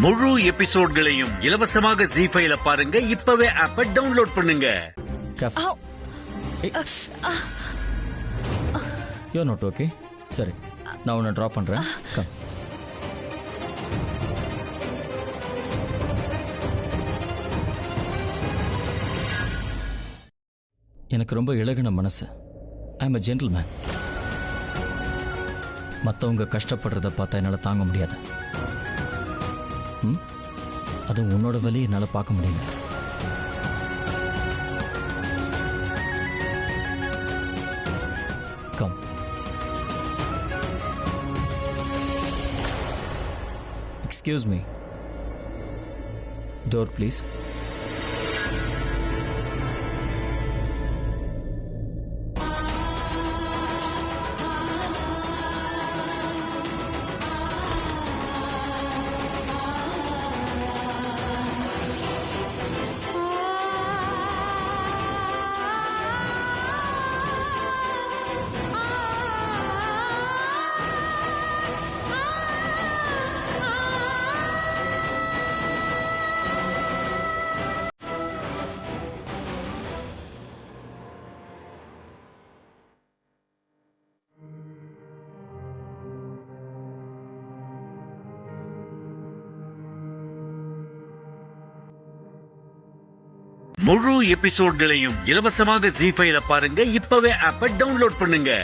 முழு எபிசோட்களையும் இலவசமாக ஜீ5ல பாருங்க. இப்பவே ஆப்பை டவுன்லோட் பண்ணுங்க. You not okay. சரி, நான் உன்னை ட்ராப் பண்றேன். கம். எனக்கு ரொம்ப இலகின மனசு. I am a gentleman. மற்றவங்க கஷ்டப்படுறத பார்த்தா என்னால் தாங்க முடியாது. அதுவும் உன்னோட வலி என்னால் பார்க்க முடியல. Come. Excuse me. Door please. முழு எபிசோட்களையும் இலவசமாக ஜீ5ல பாருங்க. இப்பவே ஆப்பை டவுன்லோட் பண்ணுங்க.